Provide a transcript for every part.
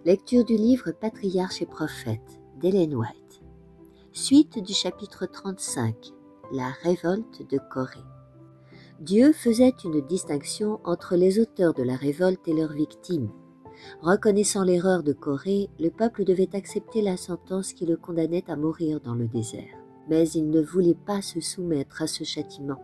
Lecture du livre Patriarches et prophètes d'Ellen White. Suite du chapitre 35, la révolte de Corée. Dieu faisait une distinction entre les auteurs de la révolte et leurs victimes. Reconnaissant l'erreur de Corée, le peuple devait accepter la sentence qui le condamnait à mourir dans le désert. Mais il ne voulait pas se soumettre à ce châtiment.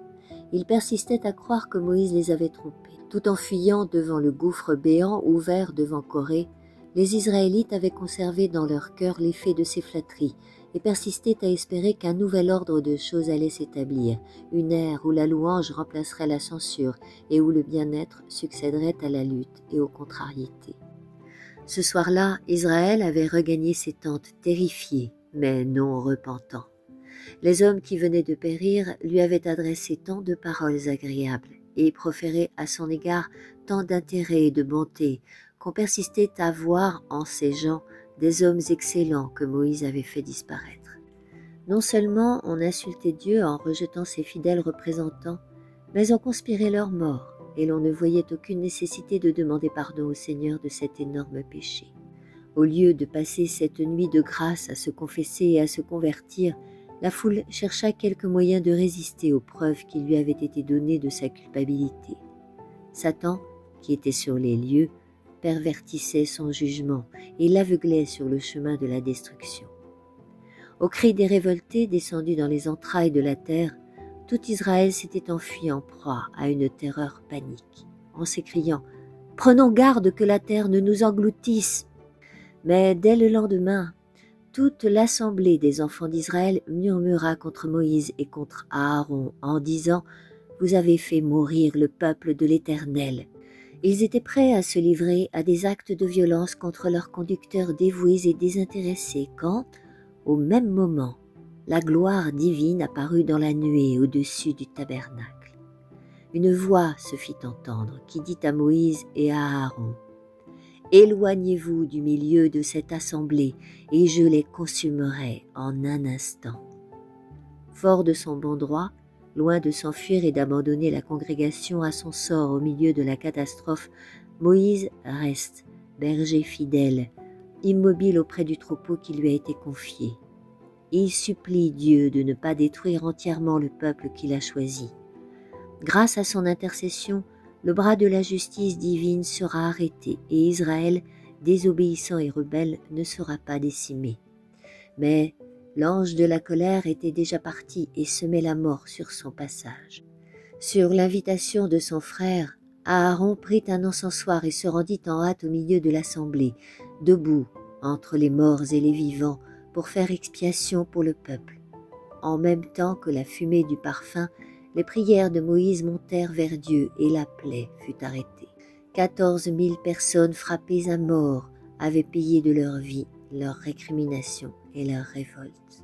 Il persistait à croire que Moïse les avait trompés. Tout en fuyant devant le gouffre béant ouvert devant Corée, les Israélites avaient conservé dans leur cœur l'effet de ces flatteries et persistaient à espérer qu'un nouvel ordre de choses allait s'établir, une ère où la louange remplacerait la censure et où le bien-être succéderait à la lutte et aux contrariétés. Ce soir-là, Israël avait regagné ses tentes terrifié, mais non repentant. Les hommes qui venaient de périr lui avaient adressé tant de paroles agréables et proféré à son égard tant d'intérêt et de bonté qu'on persistait à voir en ces gens des hommes excellents que Moïse avait fait disparaître. Non seulement on insultait Dieu en rejetant ses fidèles représentants, mais on conspirait leur mort et l'on ne voyait aucune nécessité de demander pardon au Seigneur de cet énorme péché. Au lieu de passer cette nuit de grâce à se confesser et à se convertir, la foule chercha quelques moyens de résister aux preuves qui lui avaient été données de sa culpabilité. Satan, qui était sur les lieux, pervertissait son jugement et l'aveuglait sur le chemin de la destruction. Au cri des révoltés descendus dans les entrailles de la terre, tout Israël s'était enfui en proie à une terreur panique, en s'écriant « Prenons garde que la terre ne nous engloutisse !» Mais dès le lendemain, toute l'assemblée des enfants d'Israël murmura contre Moïse et contre Aaron en disant « Vous avez fait mourir le peuple de l'Éternel !» Ils étaient prêts à se livrer à des actes de violence contre leurs conducteurs dévoués et désintéressés quand, au même moment, la gloire divine apparut dans la nuée au-dessus du tabernacle. Une voix se fit entendre qui dit à Moïse et à Aaron « Éloignez-vous du milieu de cette assemblée et je les consumerai en un instant. » Fort de son bon droit, loin de s'enfuir et d'abandonner la congrégation à son sort au milieu de la catastrophe, Moïse reste, berger fidèle, immobile auprès du troupeau qui lui a été confié. Il supplie Dieu de ne pas détruire entièrement le peuple qu'il a choisi. Grâce à son intercession, le bras de la justice divine sera arrêté et Israël, désobéissant et rebelle, ne sera pas décimé. Mais l'ange de la colère était déjà parti et semait la mort sur son passage. Sur l'invitation de son frère, Aaron prit un encensoir et se rendit en hâte au milieu de l'assemblée, debout entre les morts et les vivants, pour faire expiation pour le peuple. En même temps que la fumée du parfum, les prières de Moïse montèrent vers Dieu et la plaie fut arrêtée. 14 000 personnes frappées à mort avaient payé de leur vie leur récrimination et leur révolte.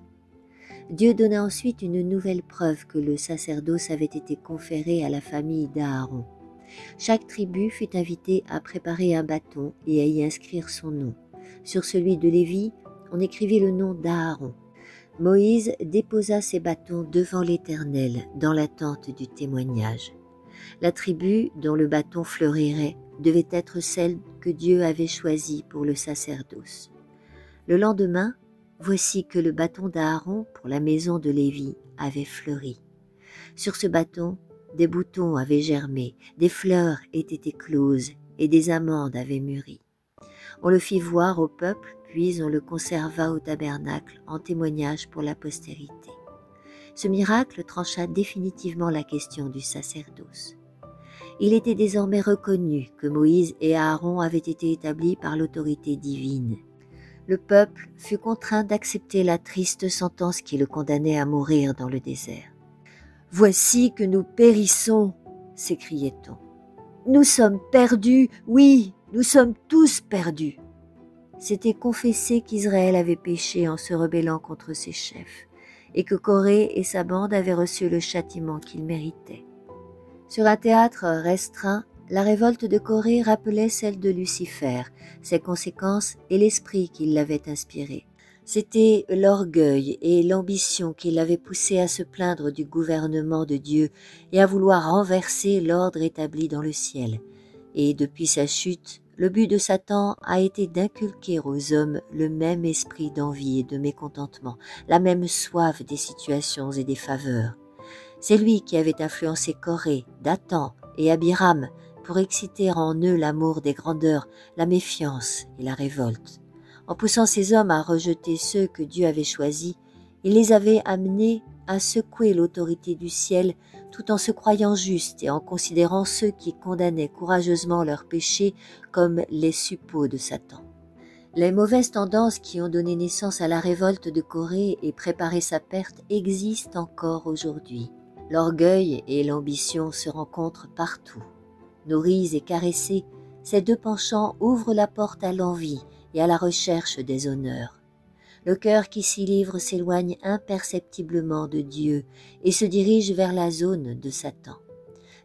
Dieu donna ensuite une nouvelle preuve que le sacerdoce avait été conféré à la famille d'Aaron. Chaque tribu fut invitée à préparer un bâton et à y inscrire son nom. Sur celui de Lévi, on écrivit le nom d'Aaron. Moïse déposa ses bâtons devant l'Éternel dans la tente du témoignage. La tribu dont le bâton fleurirait devait être celle que Dieu avait choisie pour le sacerdoce. Le lendemain, voici que le bâton d'Aaron pour la maison de Lévi avait fleuri. Sur ce bâton, des boutons avaient germé, des fleurs étaient écloses et des amandes avaient mûri. On le fit voir au peuple, puis on le conserva au tabernacle en témoignage pour la postérité. Ce miracle trancha définitivement la question du sacerdoce. Il était désormais reconnu que Moïse et Aaron avaient été établis par l'autorité divine. Le peuple fut contraint d'accepter la triste sentence qui le condamnait à mourir dans le désert. « Voici que nous périssons !» s'écriait-on. « Nous sommes perdus, oui, nous sommes tous perdus !» C'était confesser qu'Israël avait péché en se rebellant contre ses chefs et que Corée et sa bande avaient reçu le châtiment qu'ils méritaient. Sur un théâtre restreint, la révolte de Corée rappelait celle de Lucifer, ses conséquences et l'esprit qui l'avait inspiré. C'était l'orgueil et l'ambition qui l'avaient poussé à se plaindre du gouvernement de Dieu et à vouloir renverser l'ordre établi dans le ciel. Et depuis sa chute, Le but de Satan a été d'inculquer aux hommes le même esprit d'envie et de mécontentement, la même soif des situations et des faveurs. C'est lui qui avait influencé Coré, Dathan et Abiram pour exciter en eux l'amour des grandeurs, la méfiance et la révolte. En poussant ces hommes à rejeter ceux que Dieu avait choisis, il les avait amenés à secouer l'autorité du ciel tout en se croyant justes et en considérant ceux qui condamnaient courageusement leurs péchés comme les suppôts de Satan. Les mauvaises tendances qui ont donné naissance à la révolte de Coré et préparé sa perte existent encore aujourd'hui. L'orgueil et l'ambition se rencontrent partout. Nourris et caressés, ces deux penchants ouvrent la porte à l'envie et à la recherche des honneurs. Le cœur qui s'y livre s'éloigne imperceptiblement de Dieu et se dirige vers la zone de Satan.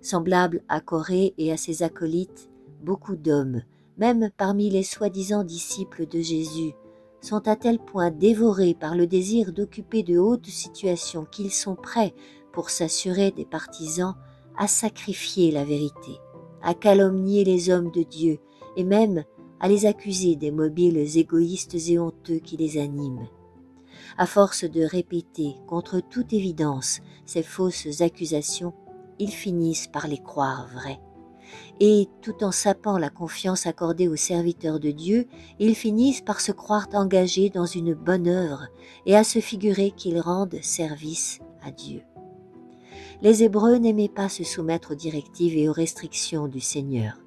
Semblable à Coré et à ses acolytes, beaucoup d'hommes, même parmi les soi-disant disciples de Jésus, sont à tel point dévorés par le désir d'occuper de hautes situations qu'ils sont prêts, pour s'assurer des partisans, à sacrifier la vérité, à calomnier les hommes de Dieu et même à les accuser des mobiles égoïstes et honteux qui les animent. À force de répéter contre toute évidence ces fausses accusations, ils finissent par les croire vraies. Et tout en sapant la confiance accordée aux serviteurs de Dieu, ils finissent par se croire engagés dans une bonne œuvre et à se figurer qu'ils rendent service à Dieu. Les Hébreux n'aimaient pas se soumettre aux directives et aux restrictions du Seigneur.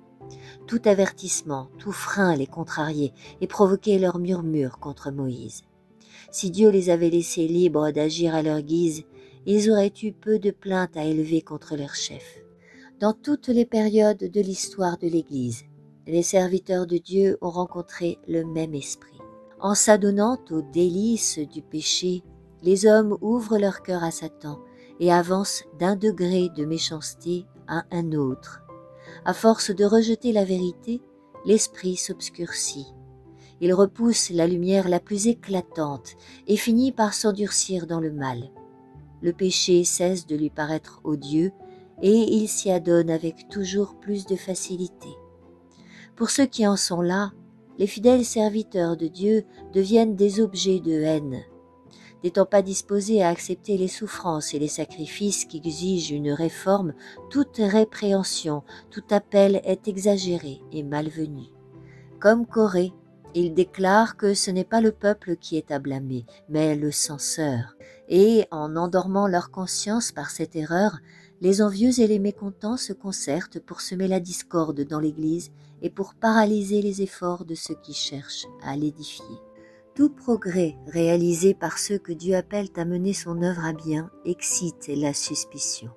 Tout avertissement, tout frein les contrariait et provoquait leurs murmures contre Moïse. Si Dieu les avait laissés libres d'agir à leur guise, ils auraient eu peu de plaintes à élever contre leur chef. Dans toutes les périodes de l'histoire de l'Église, les serviteurs de Dieu ont rencontré le même esprit. En s'adonnant aux délices du péché, les hommes ouvrent leur cœur à Satan et avancent d'un degré de méchanceté à un autre. À force de rejeter la vérité, l'esprit s'obscurcit. Il repousse la lumière la plus éclatante et finit par s'endurcir dans le mal. Le péché cesse de lui paraître odieux et il s'y adonne avec toujours plus de facilité. Pour ceux qui en sont là, les fidèles serviteurs de Dieu deviennent des objets de haine. N'étant pas disposés à accepter les souffrances et les sacrifices qui exigent une réforme, toute répréhension, tout appel est exagéré et malvenu. Comme Coré, ils déclarent que ce n'est pas le peuple qui est à blâmer, mais le censeur. Et en endormant leur conscience par cette erreur, les envieux et les mécontents se concertent pour semer la discorde dans l'Église et pour paralyser les efforts de ceux qui cherchent à l'édifier. Tout progrès réalisé par ceux que Dieu appelle à mener son œuvre à bien excite la suspicion.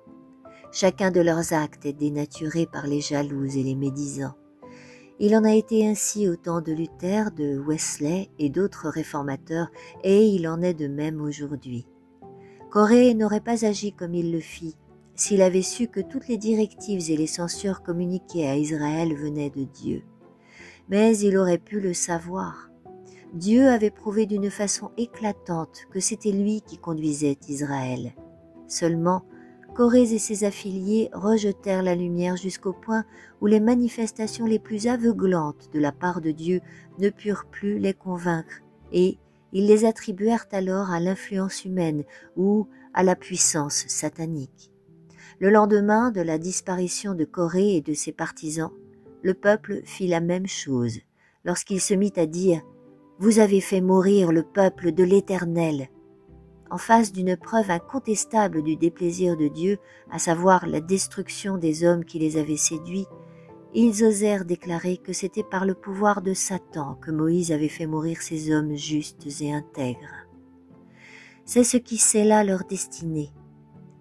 Chacun de leurs actes est dénaturé par les jaloux et les médisants. Il en a été ainsi au temps de Luther, de Wesley et d'autres réformateurs, et il en est de même aujourd'hui. Coré n'aurait pas agi comme il le fit s'il avait su que toutes les directives et les censures communiquées à Israël venaient de Dieu. Mais il aurait pu le savoir. Dieu avait prouvé d'une façon éclatante que c'était lui qui conduisait Israël. Seulement, Coré et ses affiliés rejetèrent la lumière jusqu'au point où les manifestations les plus aveuglantes de la part de Dieu ne purent plus les convaincre et ils les attribuèrent alors à l'influence humaine ou à la puissance satanique. Le lendemain de la disparition de Coré et de ses partisans, le peuple fit la même chose lorsqu'il se mit à dire « Vous avez fait mourir le peuple de l'Éternel ». En face d'une preuve incontestable du déplaisir de Dieu, à savoir la destruction des hommes qui les avaient séduits, ils osèrent déclarer que c'était par le pouvoir de Satan que Moïse avait fait mourir ces hommes justes et intègres. C'est ce qui scella leur destinée.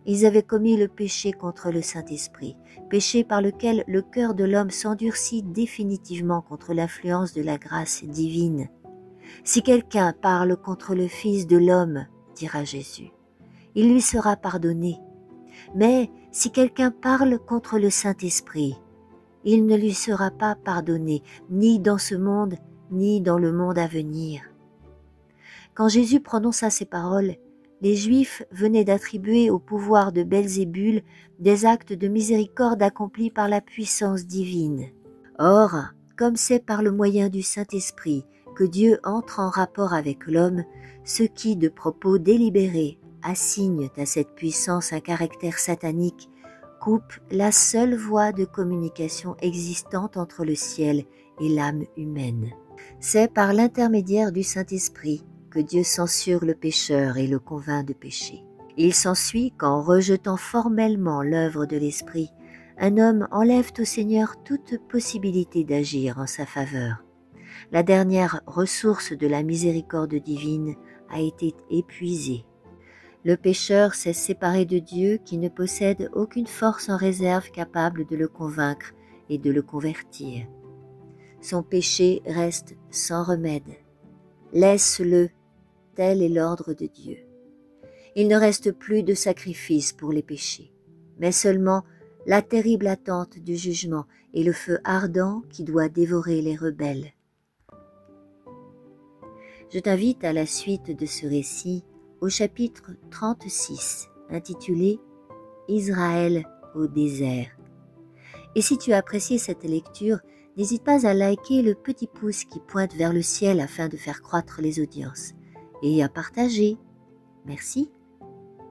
Ils avaient commis le péché contre le Saint-Esprit, péché par lequel le cœur de l'homme s'endurcit définitivement contre l'influence de la grâce divine. Si quelqu'un parle contre le Fils de l'homme, dira Jésus, il lui sera pardonné. Mais si quelqu'un parle contre le Saint-Esprit, il ne lui sera pas pardonné, ni dans ce monde, ni dans le monde à venir. Quand Jésus prononça ces paroles, les Juifs venaient d'attribuer au pouvoir de Belzébul des actes de miséricorde accomplis par la puissance divine. Or, comme c'est par le moyen du Saint-Esprit que Dieu entre en rapport avec l'homme, ceux qui, de propos délibérés, assignent à cette puissance un caractère satanique, coupent la seule voie de communication existante entre le ciel et l'âme humaine. C'est par l'intermédiaire du Saint-Esprit que Dieu censure le pécheur et le convainc de pécher. Il s'ensuit qu'en rejetant formellement l'œuvre de l'Esprit, un homme enlève au Seigneur toute possibilité d'agir en sa faveur. La dernière ressource de la miséricorde divine a été épuisée. Le pécheur s'est séparé de Dieu qui ne possède aucune force en réserve capable de le convaincre et de le convertir. Son péché reste sans remède. Laisse-le, tel est l'ordre de Dieu. Il ne reste plus de sacrifice pour les péchés, mais seulement la terrible attente du jugement et le feu ardent qui doit dévorer les rebelles. Je t'invite à la suite de ce récit au chapitre 36, intitulé « Israël au désert ». Et si tu as apprécié cette lecture, n'hésite pas à liker le petit pouce qui pointe vers le ciel afin de faire croître les audiences et à partager. Merci.